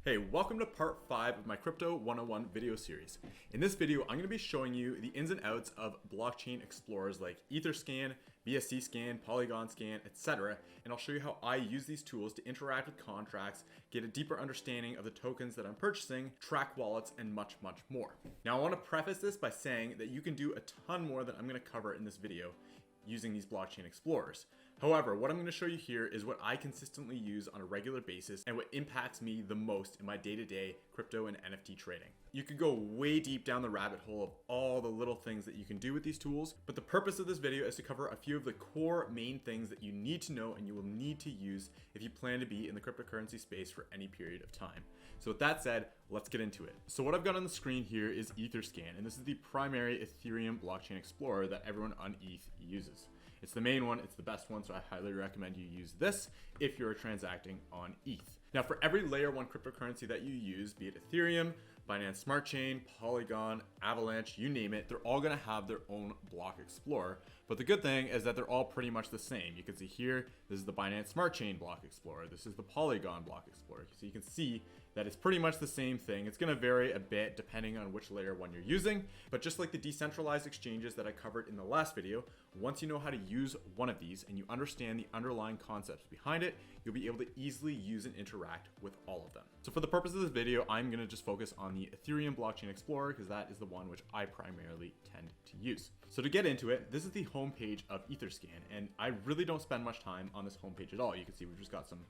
Hey, welcome to part 5 of my Crypto 101 video series. In this video, I'm going to be showing you the ins and outs of blockchain explorers like Etherscan, BSCScan, Polygon Scan, etc. And I'll show you how I use these tools to interact with contracts, get a deeper understanding of the tokens that I'm purchasing, track wallets, and much more. Now, I want to preface this by saying that you can do a ton more than I'm going to cover in this video using these blockchain explorers. However, what I'm going to show you here is what I consistently use on a regular basis and what impacts me the most in my day-to-day crypto and NFT trading. You could go way deep down the rabbit hole of all the little things that you can do with these tools, but the purpose of this video is to cover a few of the core main things that you need to know and you will need to use if you plan to be in the cryptocurrency space for any period of time. So with that said, let's get into it. So what I've got on the screen here is Etherscan, and this is the primary Ethereum blockchain explorer that everyone on ETH uses. It's the main one, it's the best one, so I highly recommend you use this if you're transacting on ETH. Now, for every layer 1 cryptocurrency that you use, be it Ethereum, Binance Smart Chain, Polygon, Avalanche, you name it, they're all going to have their own block explorer. But the good thing is that they're all pretty much the same. You can see here, this is the Binance Smart Chain block explorer. This is the Polygon block explorer. So you can see that it's pretty much the same thing. It's going to vary a bit depending on which layer 1 you're using. But just like the decentralized exchanges that I covered in the last video, once you know how to use one of these and you understand the underlying concepts behind it, you'll be able to easily use and interact with all of them. So for the purpose of this video, I'm going to just focus on the Ethereum blockchain explorer because that is the one which I primarily tend to use. So to get into it, this is the homepage of Etherscan, and I really don't spend much time on this homepage at all. You can see we've just got some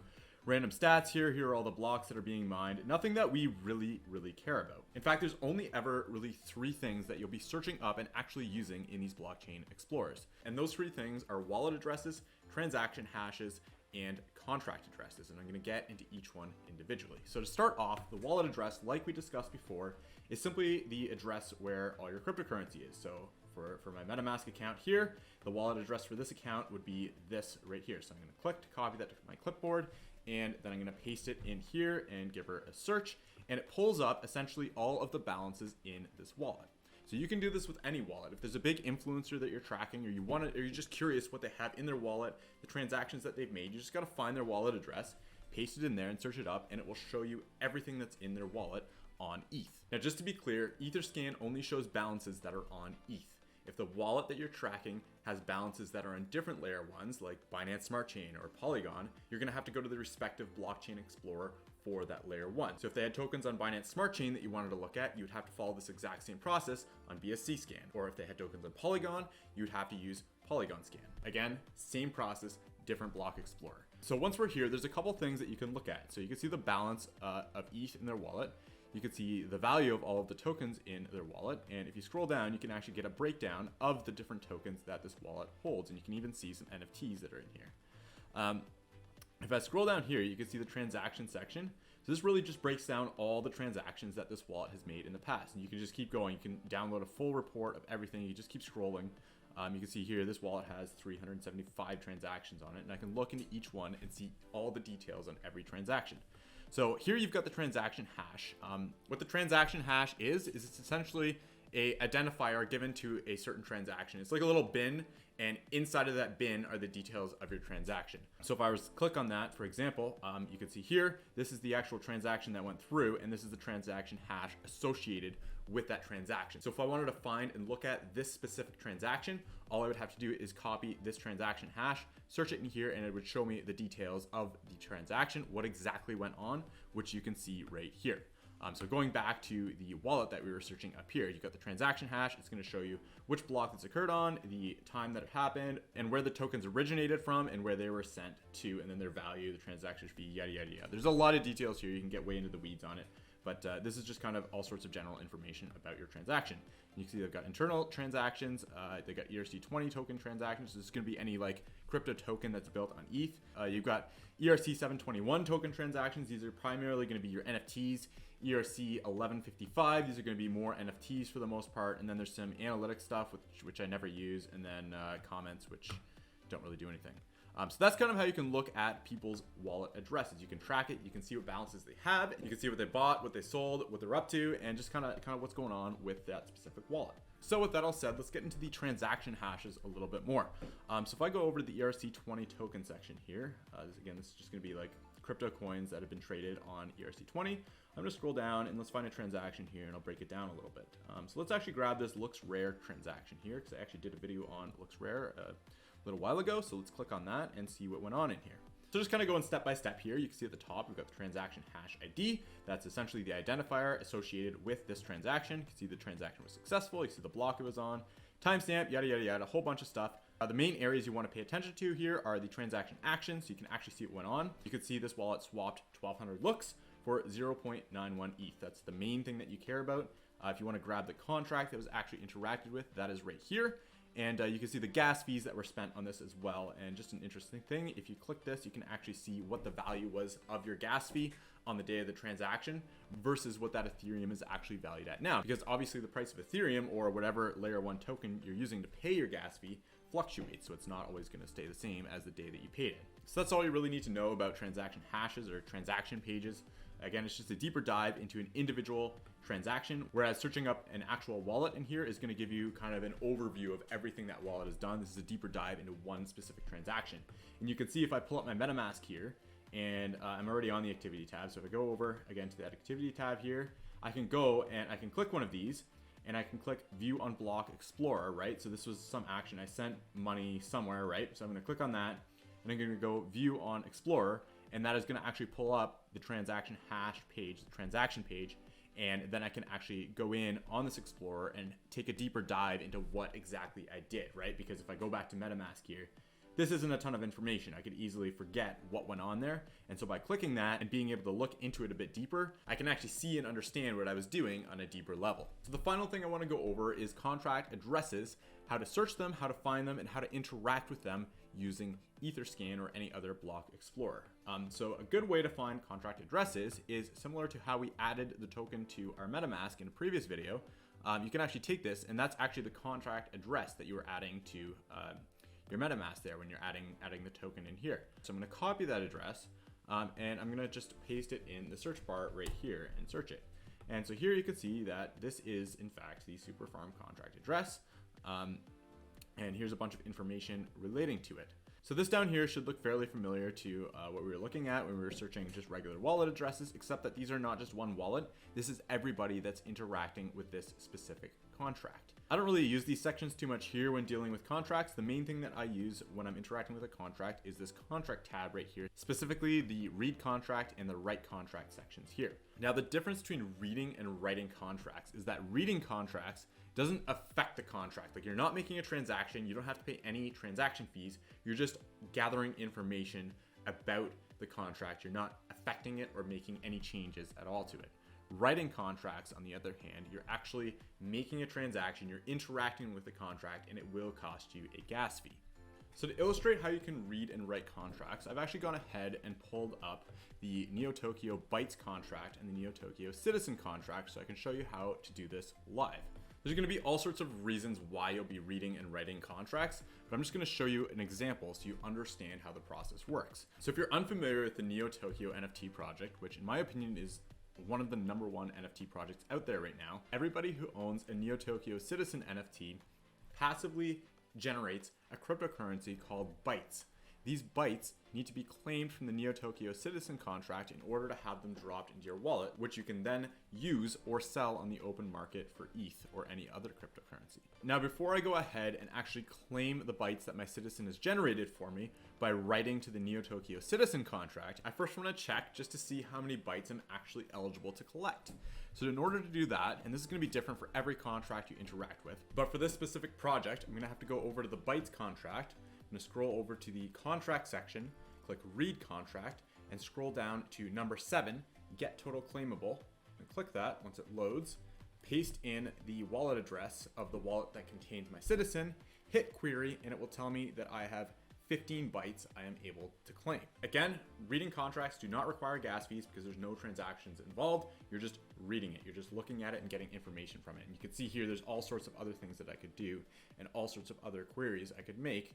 random stats here. Here are all the blocks that are being mined. Nothing that we really care about. In fact, there's only ever really 3 things that you'll be searching up and actually using in these blockchain explorers. And those 3 things are wallet addresses, transaction hashes, and contract addresses, and I'm going to get into each one individually. So to start off, the wallet address, like we discussed before, is simply the address where all your cryptocurrency is. So for my MetaMask account here, the wallet address for this account would be this right here. So I'm going to click to copy that to my clipboard, and then I'm going to paste it in here and give her a search, and it pulls up essentially all of the balances in this wallet. So you can do this with any wallet. If there's a big influencer that you're tracking, or you're just curious what they have in their wallet, the transactions that they've made, you just got to find their wallet address, paste it in there and search it up, and it will show you everything that's in their wallet on ETH. Now, just to be clear, Etherscan only shows balances that are on ETH. If the wallet that you're tracking has balances that are on different layer 1s like Binance Smart Chain or Polygon, you're going to have to go to the respective blockchain explorer for that layer 1. So if they had tokens on Binance Smart Chain that you wanted to look at, you would have to follow this exact same process on BSCScan. Or if they had tokens on Polygon, you would have to use Polygon Scan. Again, same process, different block explorer. So once we're here, there's a couple things that you can look at. So you can see the balance of ETH in their wallet. You can see the value of all of the tokens in their wallet. And if you scroll down, you can actually get a breakdown of the different tokens that this wallet holds. And you can even see some NFTs that are in here. If I scroll down here, you can see the transaction section. So this really just breaks down all the transactions that this wallet has made in the past. And you can just keep going. You can download a full report of everything. You just keep scrolling. You can see here, this wallet has 375 transactions on it. And I can look into each one and see all the details on every transaction. So here you've got the transaction hash. What the transaction hash is it's essentially a identifier given to a certain transaction. It's like a little bin, and inside of that bin are the details of your transaction. So if I was to click on that, for example, you can see here, this is the actual transaction that went through, and this is the transaction hash associated with that transaction. So if I wanted to find and look at this specific transaction, all I would have to do is copy this transaction hash, search it in here, and it would show me the details of the transaction, what exactly went on, which you can see right here. So going back to the wallet that we were searching up here, you've got the transaction hash. It's going to show you which block this occurred on, the time that it happened, and where the tokens originated from, and where they were sent to, and then their value, the transaction fee, yada, yada, yada. There's a lot of details here. You can get way into the weeds on it. But this is just kind of all sorts of general information about your transaction. You can see they've got internal transactions. They've got ERC20 token transactions. So this is going to be any like crypto token that's built on ETH. You've got ERC721 token transactions. These are primarily going to be your NFTs. ERC1155. These are going to be more NFTs for the most part. And then there's some analytic stuff, which I never use. And then comments, which don't really do anything. So that's kind of how you can look at people's wallet addresses. You can track it, you can see what balances they have, you can see what they bought, what they sold, what they're up to, and just kind of what's going on with that specific wallet. So with that all said, let's get into the transaction hashes a little bit more. So if I go over to the ERC20 token section here, this is just going to be like crypto coins that have been traded on ERC20. I'm gonna scroll down and let's find a transaction here, and I'll break it down a little bit. So let's actually grab this looks rare transaction here, because I actually did a video on looks rare a little while ago. So let's click on that and see what went on in here. So just kind of going step by step here. You can see at the top, we've got the transaction hash ID. That's essentially the identifier associated with this transaction. You can see the transaction was successful. You can see the block it was on, timestamp, yada, yada, yada, a whole bunch of stuff. The main areas you want to pay attention to here are the transaction actions. So you can actually see what went on. You can see this wallet swapped 1,200 looks for 0.91 ETH. That's the main thing that you care about. If you want to grab the contract that was actually interacted with, that is right here. And you can see the gas fees that were spent on this as well. And just an interesting thing, if you click this, you can actually see what the value was of your gas fee on the day of the transaction versus what that Ethereum is actually valued at now. Because obviously the price of Ethereum or whatever layer 1 token you're using to pay your gas fee fluctuates. So it's not always going to stay the same as the day that you paid it. So that's all you really need to know about transaction hashes or transaction pages. Again, it's just a deeper dive into an individual transaction, whereas searching up an actual wallet in here is going to give you kind of an overview of everything that wallet has done. This is a deeper dive into one specific transaction. And you can see if I pull up my MetaMask here, and I'm already on the activity tab. So if I go over again to that activity tab here, I can go and I can click one of these, and I can click view on block explorer, right? So this was some action. I sent money somewhere, right? So I'm going to click on that, and I'm going to go view on explorer, and that is going to actually pull up the transaction hash page, the transaction page, and then I can actually go in on this explorer and take a deeper dive into what exactly I did, right? Because if I go back to MetaMask here, this isn't a ton of information. I could easily forget what went on there. And so by clicking that and being able to look into it a bit deeper, I can actually see and understand what I was doing on a deeper level. So the final thing I want to go over is contract addresses, how to search them, how to find them, and how to interact with them using Etherscan or any other block explorer. So a good way to find contract addresses is similar to how we added the token to our MetaMask in a previous video. You can actually take this, and that's actually the contract address that you were adding to your MetaMask there when you're adding the token in here. So I'm going to copy that address, and I'm going to just paste it in the search bar right here and search it. And so here you can see that this is in fact the Superfarm contract address. And here's a bunch of information relating to it. So this down here should look fairly familiar to what we were looking at when we were searching just regular wallet addresses, except that these are not just one wallet. This is everybody that's interacting with this specific contract. I don't really use these sections too much here when dealing with contracts. The main thing that I use when I'm interacting with a contract is this contract tab right here, specifically the read contract and the write contract sections here. Now the difference between reading and writing contracts is that reading contracts doesn't affect the contract. Like, you're not making a transaction, you don't have to pay any transaction fees, you're just gathering information about the contract. You're not affecting it or making any changes at all to it. Writing contracts, on the other hand, you're actually making a transaction, you're interacting with the contract, and it will cost you a gas fee. So to illustrate how you can read and write contracts, I've actually gone ahead and pulled up the NeoTokyo Bytes contract and the NeoTokyo Citizen contract so I can show you how to do this live. There's going to be all sorts of reasons why you'll be reading and writing contracts, but I'm just going to show you an example so you understand how the process works. So if you're unfamiliar with the NeoTokyo NFT project, which in my opinion is one of the #1 NFT projects out there right now, everybody who owns a NeoTokyo Citizen NFT passively generates a cryptocurrency called bytes. These bytes need to be claimed from the NeoTokyo Citizen contract in order to have them dropped into your wallet, which you can then use or sell on the open market for ETH or any other cryptocurrency. Now, before I go ahead and actually claim the bytes that my Citizen has generated for me by writing to the NeoTokyo Citizen contract, I first want to check just to see how many bytes I'm actually eligible to collect. So in order to do that, and this is going to be different for every contract you interact with, but for this specific project, I'm going to have to go over to the bytes contract. I'm going to scroll over to the contract section, click read contract, and scroll down to number 7, get total claimable, and click that once it loads, paste in the wallet address of the wallet that contains my Citizen, hit query, and it will tell me that I have 15 bytes I am able to claim. Again, reading contracts do not require gas fees because there's no transactions involved. You're just reading it. You're just looking at it and getting information from it. And you can see here, there's all sorts of other things that I could do and all sorts of other queries I could make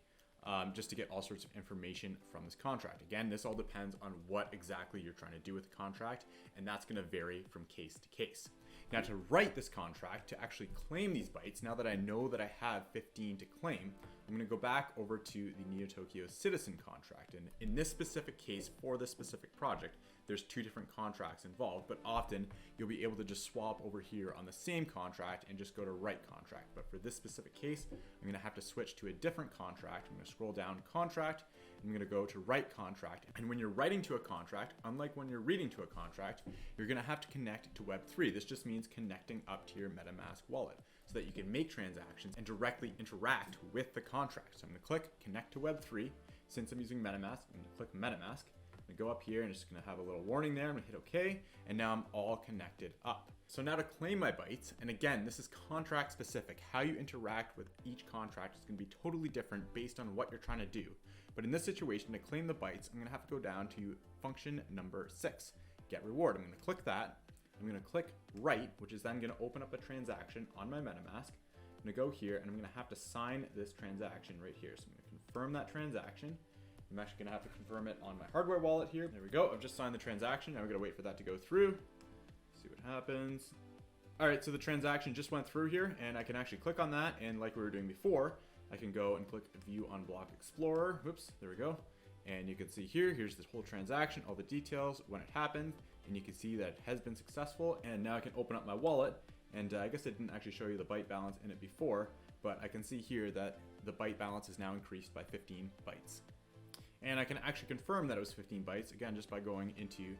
just to get all sorts of information from this contract. Again, this all depends on what exactly you're trying to do with the contract, and that's going to vary from case to case. Now, to write this contract, to actually claim these bytes, now that I know that I have 15 to claim, I'm going to go back over to the Neo Tokyo Citizen contract. And in this specific case, for this specific project, there's two different contracts involved, but often you'll be able to just swap over here on the same contract and just go to write contract. But for this specific case, I'm going to have to switch to a different contract. I'm going to scroll down contract. I'm going to go to write contract. And when you're writing to a contract, unlike when you're reading to a contract, you're going to have to connect to Web3. This just means connecting up to your MetaMask wallet so that you can make transactions and directly interact with the contract. So I'm going to click connect to Web3. Since I'm using MetaMask, I'm going to click MetaMask. I'm going to go up here and just going to have a little warning there. I'm going to hit OK. And now I'm all connected up. So now to claim my bytes, and again, this is contract specific. How you interact with each contract is going to be totally different based on what you're trying to do. But in this situation, to claim the bytes, I'm going to have to go down to function number 6, get reward. I'm going to click that. I'm going to click write, which is then going to open up a transaction on my MetaMask. I'm going to go here and I'm going to have to sign this transaction right here. So I'm going to confirm that transaction. I'm actually going to have to confirm it on my hardware wallet here. There we go. I've just signed the transaction. Now we're going to wait for that to go through. See what happens. All right, so the transaction just went through here and I can actually click on that. And like we were doing before, I can go and click view on Block Explorer. Whoops, there we go. And you can see here, here's this whole transaction, all the details, when it happened, and you can see that it has been successful. And now I can open up my wallet, and I guess I didn't actually show you the byte balance in it before, but I can see here that the byte balance is now increased by 15 bytes. And I can actually confirm that it was 15 bytes, again, just by going into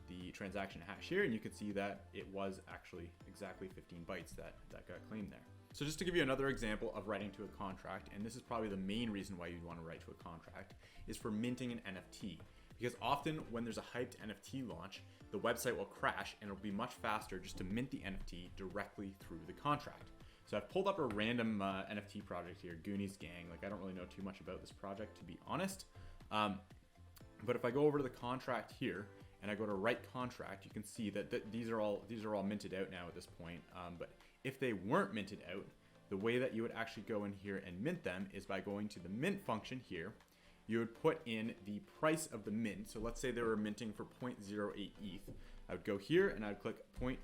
the transaction hash here, and you can see that it was actually exactly 15 bytes that got claimed there. So just to give you another example of writing to a contract, and this is probably the main reason why you'd want to write to a contract, is for minting an NFT. Because often when there's a hyped NFT launch, the website will crash and it'll be much faster just to mint the NFT directly through the contract. So I've pulled up a random NFT project here, Goonies Gang. Like, I don't really know too much about this project, to be honest. But if I go over to the contract here and I go to write contract, you can see that these are all minted out now at this point. But if they weren't minted out, the way that you would actually go in here and mint them is by going to the mint function here. You would put in the price of the mint. So let's say they were minting for 0.08 ETH. I would go here and I would click 0.08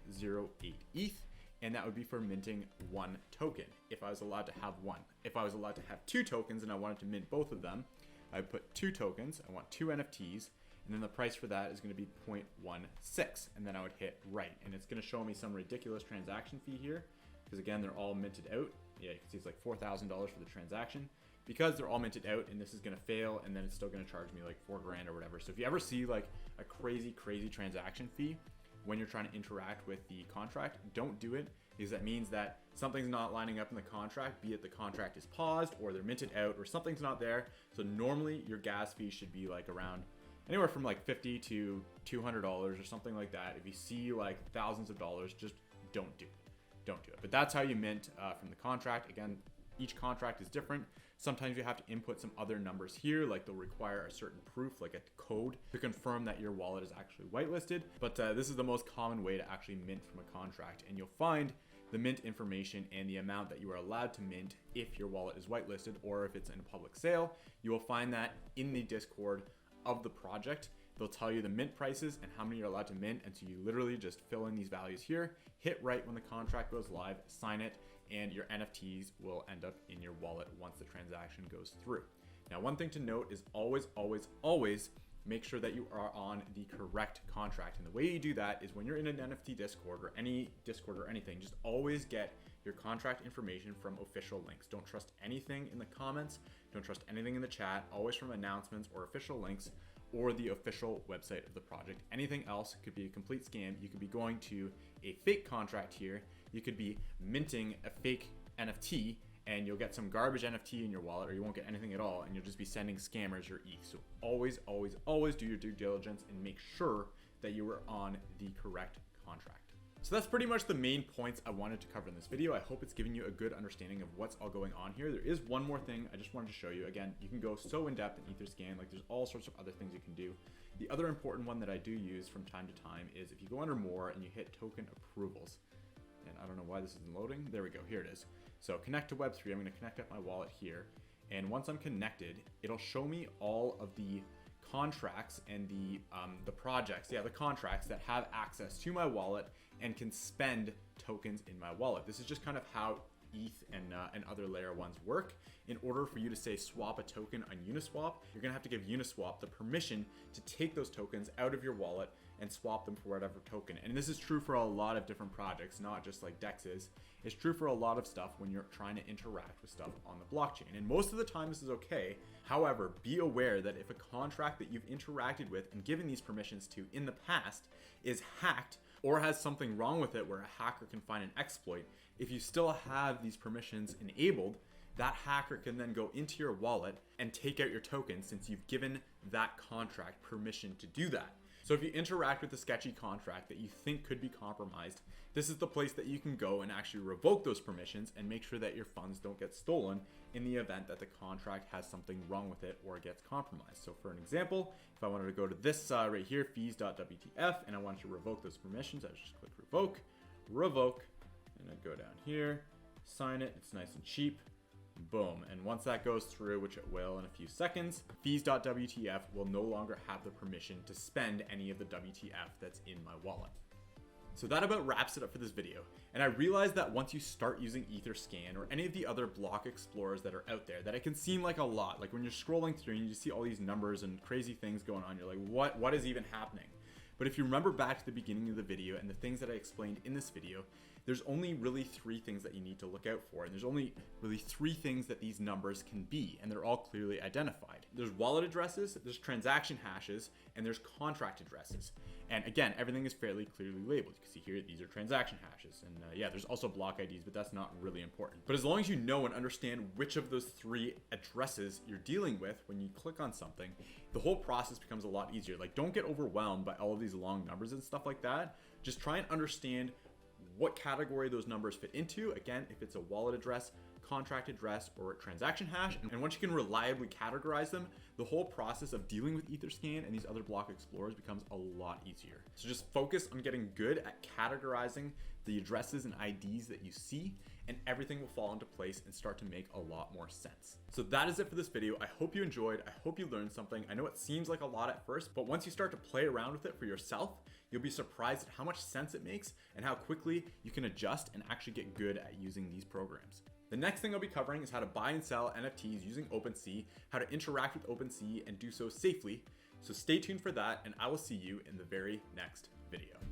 ETH, and that would be for minting one token, if I was allowed to have one. If I was allowed to have two tokens and I wanted to mint both of them, I would put 2 tokens. I want 2 NFTs. And then the price for that is going to be 0.16, and then I would hit write, and it's going to show me some ridiculous transaction fee here, because again, they're all minted out. Yeah, you can see it's like $4,000 for the transaction, because they're all minted out, and this is going to fail, and then it's still going to charge me like $4,000 or whatever. So if you ever see like a crazy transaction fee when you're trying to interact with the contract, don't do it, because that means that something's not lining up in the contract, be it the contract is paused or they're minted out or something's not there. So normally your gas fee should be like around anywhere from like $50 to $200 or something like that. If you see like thousands of dollars, just don't do it. Don't do it. But that's how you mint from the contract. Again, each contract is different. Sometimes you have to input some other numbers here, like they'll require a certain proof, like a code, to confirm that your wallet is actually whitelisted. But this is the most common way to actually mint from a contract. And you'll find the mint information and the amount that you are allowed to mint if your wallet is whitelisted or if it's in a public sale. You will find that in the Discord of the project. They'll tell you the mint prices and how many you're allowed to mint, and so you literally just fill in these values here, hit write when the contract goes live, sign it, and your NFTs will end up in your wallet once the transaction goes through. Now, one thing to note is always make sure that you are on the correct contract, and the way you do that is when you're in an NFT Discord or any Discord or anything, just always get your contract information from official links. Don't trust anything in the comments. Don't trust anything in the chat. Always from announcements or official links or the official website of the project. Anything else could be a complete scam. You could be going to a fake contract here. You could be minting a fake NFT and you'll get some garbage NFT in your wallet, or you won't get anything at all, and you'll just be sending scammers your ETH. So always do your due diligence and make sure that you are on the correct contract. So that's pretty much the main points I wanted to cover in this video. I hope it's given you a good understanding of what's all going on here. There is one more thing I just wanted to show you. Again, you can go so in depth in Etherscan, like there's all sorts of other things you can do. The other important one that I do use from time to time is if you go under more and you hit token approvals, and I don't know why this isn't loading. There we go, here it is. So connect to Web3, I'm gonna connect up my wallet here. And once I'm connected, it'll show me all of the contracts and the projects, the contracts that have access to my wallet and can spend tokens in my wallet. This is just kind of how ETH and other layer ones work. In order for you to say swap a token on Uniswap, you're gonna have to give Uniswap the permission to take those tokens out of your wallet and swap them for whatever token. And this is true for a lot of different projects, not just like DEXs. It's true for a lot of stuff when you're trying to interact with stuff on the blockchain. And most of the time this is okay. However, be aware that if a contract that you've interacted with and given these permissions to in the past is hacked or has something wrong with it where a hacker can find an exploit, if you still have these permissions enabled, that hacker can then go into your wallet and take out your token since you've given that contract permission to do that. So if you interact with a sketchy contract that you think could be compromised, this is the place that you can go and actually revoke those permissions and make sure that your funds don't get stolen in the event that the contract has something wrong with it or gets compromised. So for an example, if I wanted to go to this right here, fees.wtf, and I wanted to revoke those permissions, I would just click revoke, and I'd go down here, sign it, it's nice and cheap. Boom. And once that goes through, which it will in a few seconds, fees.wtf will no longer have the permission to spend any of the WTF that's in my wallet. So that about wraps it up for this video. And I realized that once you start using Etherscan or any of the other block explorers that are out there, that it can seem like a lot. Like when you're scrolling through and you see all these numbers and crazy things going on, you're like, what is even happening? But if you remember back to the beginning of the video and the things that I explained in this video, there's only really 3 things that you need to look out for. And there's only really 3 things that these numbers can be, and they're all clearly identified. There's wallet addresses, there's transaction hashes, and there's contract addresses. And again, everything is fairly clearly labeled. You can see here, these are transaction hashes. And yeah, there's also block IDs, but that's not really important. But as long as you know and understand which of those 3 addresses you're dealing with when you click on something, the whole process becomes a lot easier. Like, don't get overwhelmed by all of these long numbers and stuff like that. Just try and understand what category those numbers fit into. Again, if it's a wallet address, contract address, or a transaction hash. And once you can reliably categorize them, the whole process of dealing with Etherscan and these other block explorers becomes a lot easier. So just focus on getting good at categorizing the addresses and IDs that you see, and everything will fall into place and start to make a lot more sense. So that is it for this video. I hope you enjoyed. I hope you learned something. I know it seems like a lot at first, but once you start to play around with it for yourself, you'll be surprised at how much sense it makes and how quickly you can adjust and actually get good at using these programs. The next thing I'll be covering is how to buy and sell NFTs using OpenSea, how to interact with OpenSea and do so safely. So stay tuned for that, and I will see you in the very next video.